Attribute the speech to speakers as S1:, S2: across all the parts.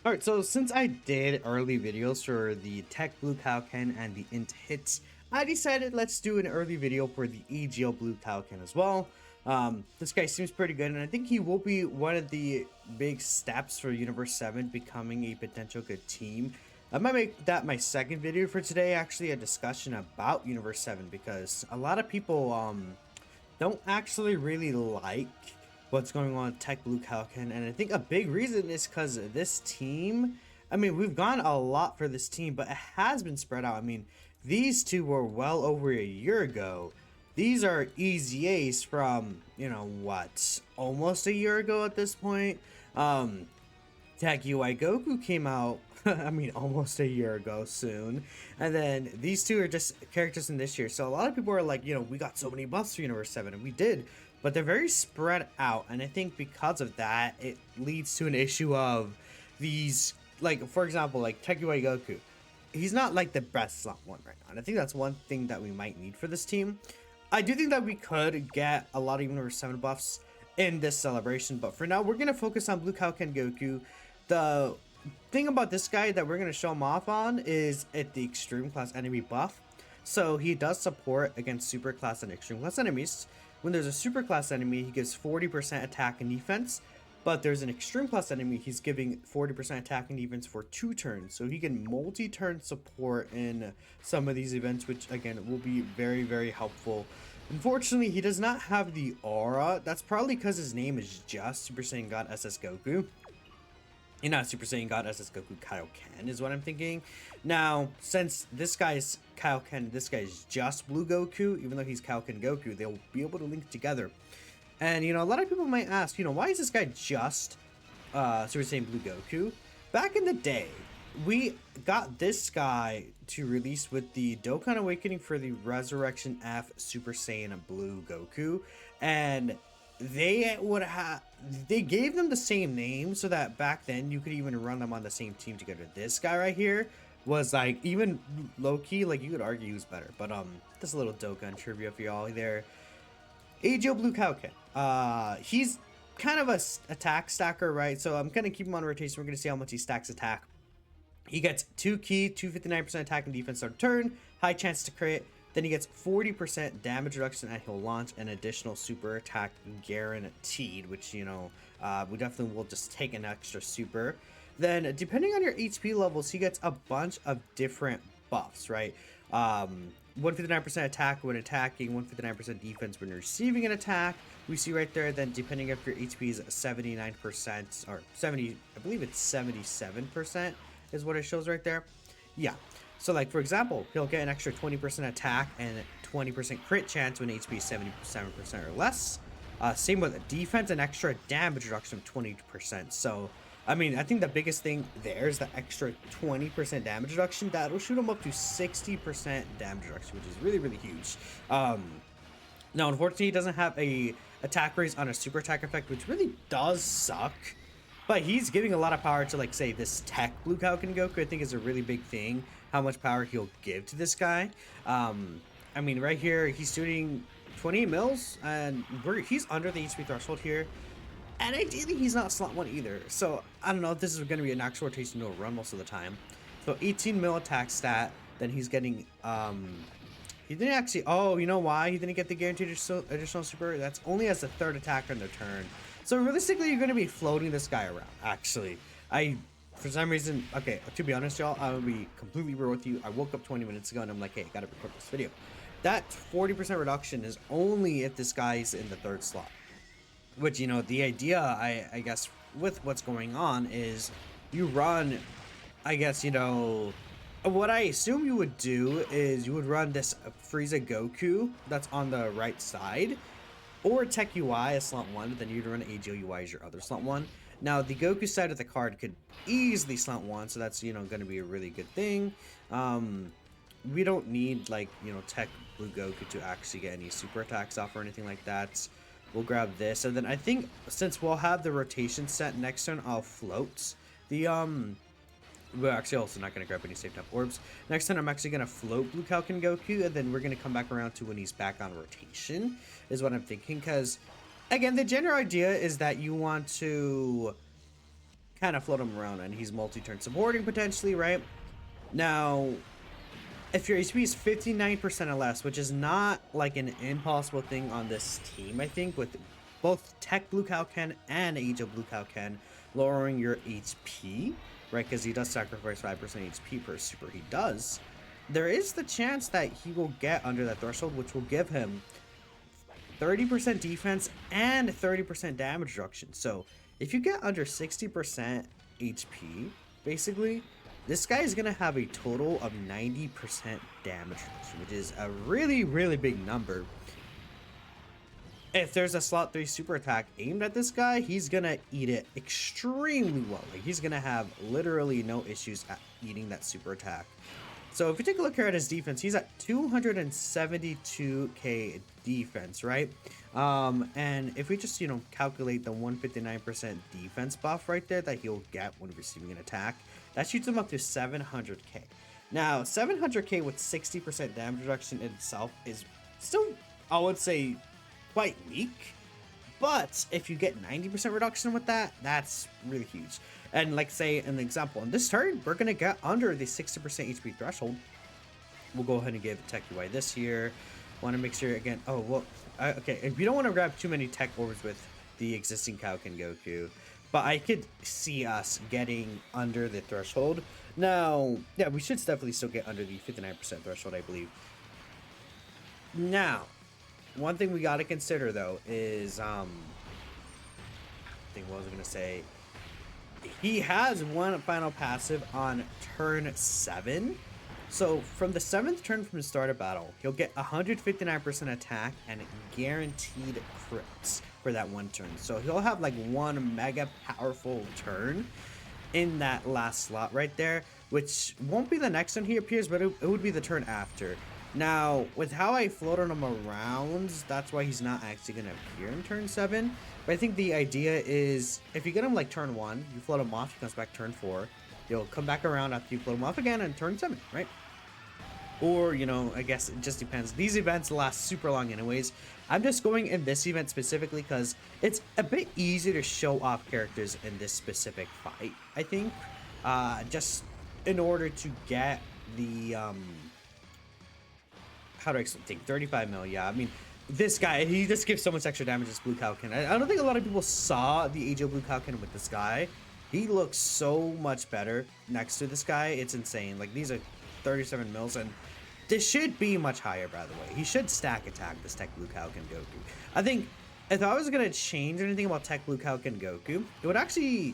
S1: Alright, so since I did early videos for the Tech Blue Kaioken and the Int Hits, I decided let's do an early video for the AGL Blue Kaioken as well. This guy seems pretty good, and I think he will be one of the big steps for Universe 7 becoming a potential good team. I might make that my second video for today, actually a discussion about Universe 7, because a lot of people don't actually really like what's going on with Tech Blue Kaioken, and I think a big reason is because this team, I mean, we've gone a lot for this team, but it has been spread out. I mean, these two were well over a year ago. These are easy A's from, you know, what, almost a year ago at this point. Tag UI Goku came out, I mean, almost a year ago soon. And then these two are just characters in this year. So a lot of people are like, you know, we got so many buffs for Universe 7, and we did. But they're very spread out. And I think because of that, it leads to an issue of these, like, for example, like Tag UI Goku. He's not like the best slot one right now. And I think that's one thing that we might need for this team. I do think that we could get a lot of Universe 7 buffs in this celebration. But for now, we're going to focus on Blue Kaioken Goku. The thing about this guy that we're going to show him off on is at the extreme class enemy buff. So he does support against super class and extreme class enemies. When there's a super class enemy, he gives 40% attack and defense. But there's an extreme class enemy, he's giving 40% attack and defense for 2 turns. So he can multi-turn support in some of these events, which again will be very, very helpful. Unfortunately, he does not have the aura. That's probably because his name is just Super Saiyan God SS Goku. And not Super Saiyan God SS Goku Kaioken is what I'm thinking. Now, since this guy's Kaioken, this guy's just Blue Goku, even though he's Kaioken Goku, they'll be able to link together. And, you know, a lot of people might ask, you know, why is this guy just Super Saiyan Blue Goku? Back in the day, we got this guy to release with the Dokkan Awakening for the Resurrection F Super Saiyan Blue Goku. And they gave them the same name so that back then you could even run them on the same team together. This guy right here was like, even low-key, like you could argue he was better. But this little Dokkan trivia for y'all there. AGL Blue Kaioken. He's kind of a attack stacker, right? So I'm gonna keep him on rotation. We're gonna see how much he stacks attack. He gets 2 key, 259% attack and defense on turn, high chance to crit. Then he gets 40% damage reduction and he'll launch an additional super attack guaranteed, which, you know, we definitely will just take an extra super. Then, depending on your HP levels, he gets a bunch of different buffs, right? 159% attack when attacking, 159% defense when receiving an attack. We see right there, then depending if your HP is 79% or 70, I believe it's 77% is what it shows right there. Yeah. So, like, for example, he'll get an extra 20% attack and 20% crit chance when HP is 77% or less. Same with defense, an extra damage reduction of 20%. So, I mean, I think the biggest thing there is the extra 20% damage reduction. That'll shoot him up to 60% damage reduction, which is really, really huge. Now, unfortunately, he doesn't have a attack raise on a super attack effect, which really does suck. But he's giving a lot of power to, like, say, this Tech Blue Kaioken Goku. I think is a really big thing, how much power he'll give to this guy. I mean, right here, he's shooting 28 mils, and he's under the HP threshold here. And ideally, he's not slot 1 either. So, I don't know if this is going to be an actual rotation to a run most of the time. So, 18 mil attack stat, then he's getting, he didn't actually, oh, you know why he didn't get the guaranteed additional super? That's only as a 3rd attacker on their turn. So realistically, you're going to be floating this guy around, actually. For some reason, okay, to be honest, y'all, I will be completely real with you. I woke up 20 minutes ago and I'm like, hey, I got to record this video. That 40% reduction is only if this guy's in the 3rd slot. Which, you know, the idea, I guess, with what's going on is you run, I guess, you know, what I assume you would do is you would run this Frieza Goku that's on the right side. Or Tech UI as slot 1, then you'd run AGL UI as your other slot 1. Now, the Goku side of the card could easily slot 1, so that's, you know, going to be a really good thing. We don't need, like, you know, Tech Blue Goku to actually get any super attacks off or anything like that. We'll grab this, and then I think since we'll have the rotation set next turn, I'll float the, we're actually also not going to grab any safe type orbs. Next time, I'm actually going to float Blue Kaioken Goku, and then we're going to come back around to when he's back on rotation, is what I'm thinking. Because, again, the general idea is that you want to kind of float him around, and he's multi-turn supporting potentially, right? Now, if your HP is 59% or less, which is not like an impossible thing on this team, I think, with both Tech Blue Kaioken and Age of Blue Kaioken lowering your HP, right? Because he does sacrifice 5% HP per super he does. There is the chance that he will get under that threshold, which will give him 30% defense and 30% damage reduction. So if you get under 60% HP, basically, this guy is going to have a total of 90% damage reduction, which is a really, really big number. If there's a slot 3 super attack aimed at this guy, he's going to eat it extremely well. Like, he's going to have literally no issues at eating that super attack. So if you take a look here at his defense, he's at 272k defense, right? And if we just, calculate the 159% defense buff right there that he'll get when receiving an attack, that shoots him up to 700k. Now, 700k with 60% damage reduction in itself is still, I would say, quite weak. But if you get 90% reduction with that, that's really huge. And like say an example, in this turn, we're going to get under the 60% HP threshold. We'll go ahead and give Tech UI this here. Want to make sure again, oh, well, okay, if you don't want to grab too many Tech orbs with the existing Kaioken Goku, but I could see us getting under the threshold. Now, yeah, we should definitely still get under the 59% threshold, I believe. Now, one thing we got to consider though is I think what was I gonna say, he has one final passive on turn 7. So from the 7th turn from the start of battle, he'll get 159% attack and guaranteed crits for that one turn. So he'll have like one mega powerful turn in that last slot right there, which won't be the next turn he appears, but it would be the turn after. Now, with how I floated him around, that's why he's not actually going to appear in turn 7. But I think the idea is, if you get him like turn 1, you float him off, he comes back turn 4. He'll come back around after you float him off again in turn 7, right? Or, I guess it just depends. These events last super long anyways. I'm just going in this event specifically because it's a bit easier to show off characters in this specific fight, I think. Just in order to get the... how do I think 35 mil? Yeah, I mean, this guy, he just gives so much extra damage as Blue Kaioken. I don't think a lot of people saw the Age of Blue Kaioken with this guy. He looks so much better next to this guy. It's insane. Like, these are 37 mils, and this should be much higher, by the way. He should stack attack this Tech Blue Kaioken Goku. I think if I was going to change anything about Tech Blue Kaioken Goku, it would actually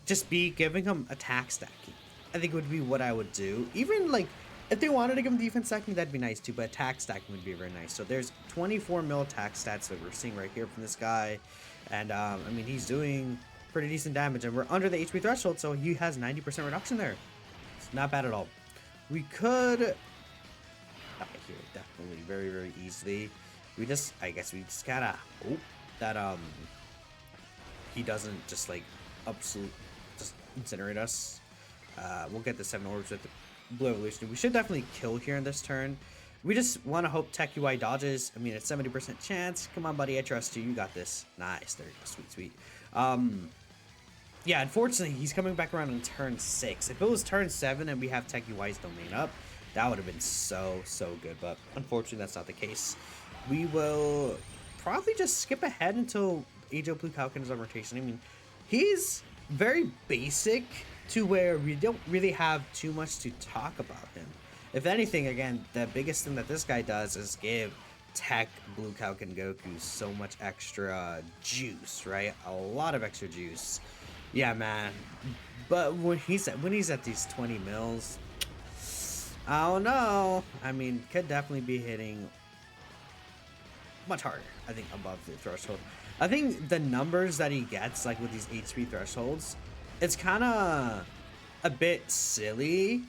S1: just be giving him attack stacking. I think it would be what I would do. Even, like, if they wanted to give him defense stacking, that'd be nice too, but attack stacking would be very nice. So there's 24 mil attack stats that we're seeing right here from this guy. And, I mean, he's doing pretty decent damage, and we're under the HP threshold, so he has 90% reduction there. It's not bad at all. We could die here, definitely, very, very easily. I guess we just gotta hope that, he doesn't just, like, just incinerate us. We'll get the 7 orbs with the Blue Evolution. We should definitely kill here in this turn. We just want to hope Tech UI dodges. I mean, it's 70% chance. Come on, buddy. I trust you. You got this. Nice. There you go. Sweet, sweet. Yeah, unfortunately, he's coming back around on turn 6. If it was turn 7 and we have Tech UI's domain up, that would have been so, so good. But unfortunately, that's not the case. We will probably just skip ahead until Age of Blue Kaioken is on rotation. I mean, he's very basic to where we don't really have too much to talk about him. If anything, again, the biggest thing that this guy does is give Tech Blue Kaioken Goku so much extra juice, right? A lot of extra juice. Yeah, man. But when he's at these 20 mils, I don't know. I mean, could definitely be hitting much harder, I think, above the threshold. I think the numbers that he gets, like with these HP thresholds, it's kind of a bit silly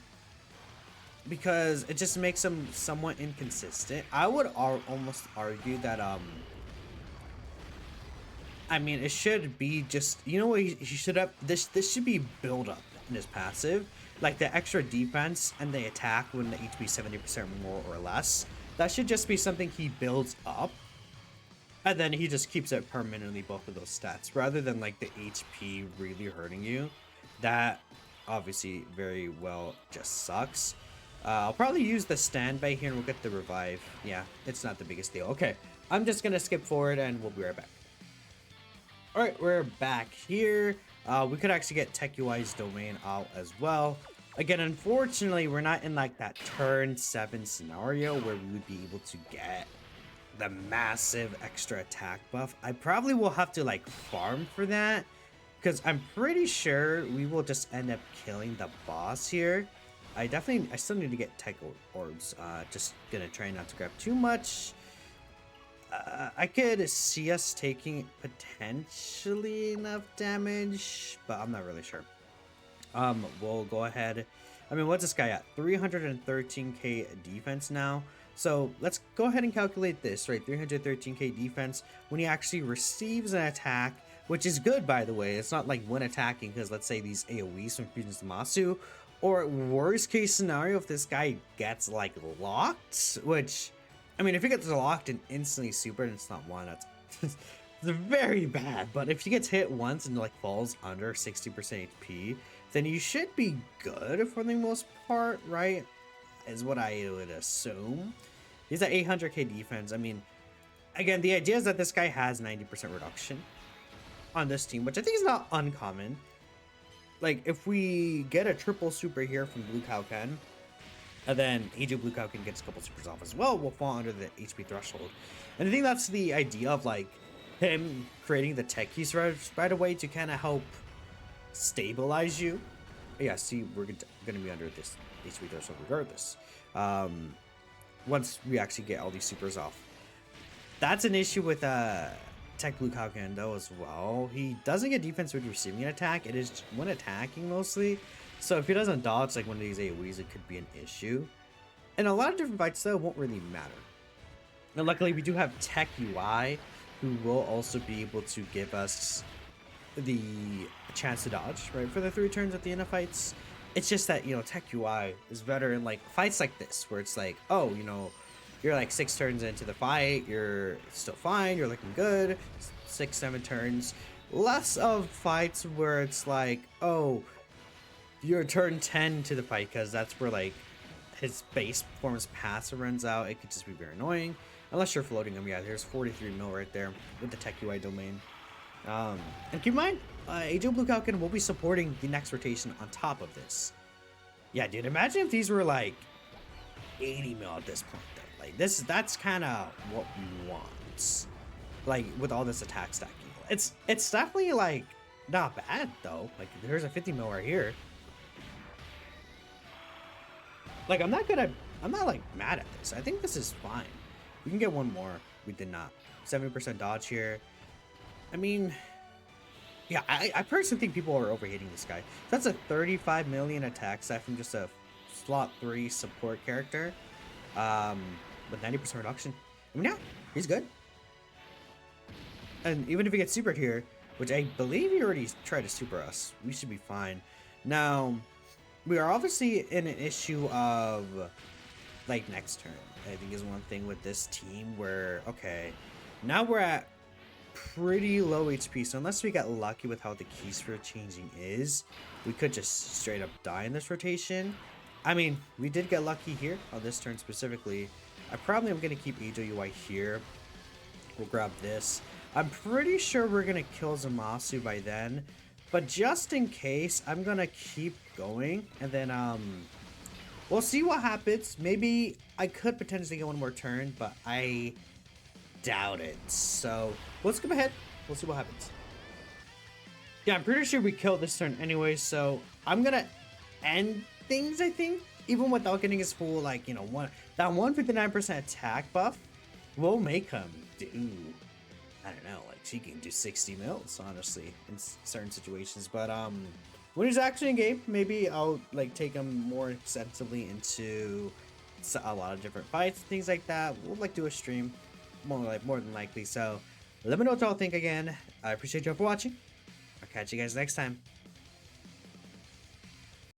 S1: because it just makes him somewhat inconsistent. I would almost argue that, I mean, it should be just, what he should have, this should be build up in his passive. Like the extra defense and the attack when the HP 70% more or less. That should just be something he builds up. And then he just keeps it permanently, both of those stats, rather than like the HP really hurting you. That obviously very well just sucks. I'll probably use the standby here and we'll get the revive. Yeah, it's not the biggest deal. Okay, I'm just gonna skip forward and we'll be right back. All right, we're back here. We could actually get Tech UI's domain out as well. Again, unfortunately, we're not in like that turn 7 scenario where we would be able to get the massive extra attack buff. I probably will have to like farm for that, because I'm pretty sure we will just end up killing the boss here. I still need to get tech orbs. Just gonna try not to grab too much. I could see us taking potentially enough damage, but I'm not really sure. We'll go ahead. I mean, what's this guy at? 313k defense now. So let's go ahead and calculate this, right? 313k defense when he actually receives an attack, which is good, by the way. It's not like when attacking, because let's say these AoEs from Fusion's Omatsu, or worst case scenario, if this guy gets like locked, which, I mean, if he gets locked and instantly supered, it's not one, that's it's very bad. But if he gets hit once and like falls under 60% HP, then you should be good for the most part, right? Is what I would assume. He's at 800k defense. I mean, again, the idea is that this guy has 90% reduction on this team, which I think is not uncommon. Like, if we get a triple super here from Blue Kaioken, and then AJ Blue Kaioken gets a couple supers off as well, we'll fall under the HP threshold. And I think that's the idea of like him creating the tech keys right away to kind of help stabilize you. Yeah, see, we're gonna be under this HP threshold regardless. Once we actually get all these supers off. That's an issue with Tech Blue Kaioken though as well. He doesn't get defense when receiving an attack. It is when attacking mostly. So if he doesn't dodge like one of these AoEs, it could be an issue. And a lot of different fights though, it won't really matter. And luckily we do have Tech UI, who will also be able to give us the chance to dodge, right, for the 3 turns at the end of fights. It's just that, you know, Tech UI is better in like fights like this, where it's like, oh, you know, you're like 6 turns into the fight, you're still fine, you're looking good, 6-7 turns. Less of fights where it's like, oh, you're turn 10 to the fight, because that's where like his base performance passive runs out. It could just be very annoying unless you're floating him. Yeah, there's 43 mil right there with the Tech UI domain. And keep in mind, AJ Blue Kaioken will be supporting the next rotation on top of this. Yeah, dude, imagine if these were like 80 mil at this point though. Like that's kind of what we want. Like with all this attack stacking. It's definitely like not bad though. Like there's a 50 mil right here. Like I'm not like mad at this. I think this is fine. We can get one more. We did not. 70% dodge here. I mean, yeah, I personally think people are overhating this guy. That's a 35 million attack stat from just a slot 3 support character, with 90% reduction. I mean, yeah, he's good. And even if he gets supered here, which I believe he already tried to super us, we should be fine. Now, we are obviously in an issue of like next turn. I think is one thing with this team where, okay, now we're at pretty low HP, so unless we got lucky with how the keys for changing is, we could just straight up die in this rotation. I mean, we did get lucky here on this turn specifically. I probably am going to keep AWI here. We'll grab this. I'm pretty sure we're going to kill Zamasu by then, but just in case, I'm going to keep going, and then we'll see what happens. Maybe I could potentially get one more turn, but I doubt it. So let's go ahead. We'll see what happens. Yeah, I'm pretty sure we killed this turn anyway, so I'm gonna end things, I think, even without getting his full, like, you know, that 159% attack buff will make him do, I don't know, like she can do 60 mils honestly in certain situations. But when he's actually in game, maybe I'll like take him more extensively into a lot of different fights, things like that. We'll like do a stream more than likely. So let me know what y'all think again. I appreciate y'all for watching. I'll catch you guys next time.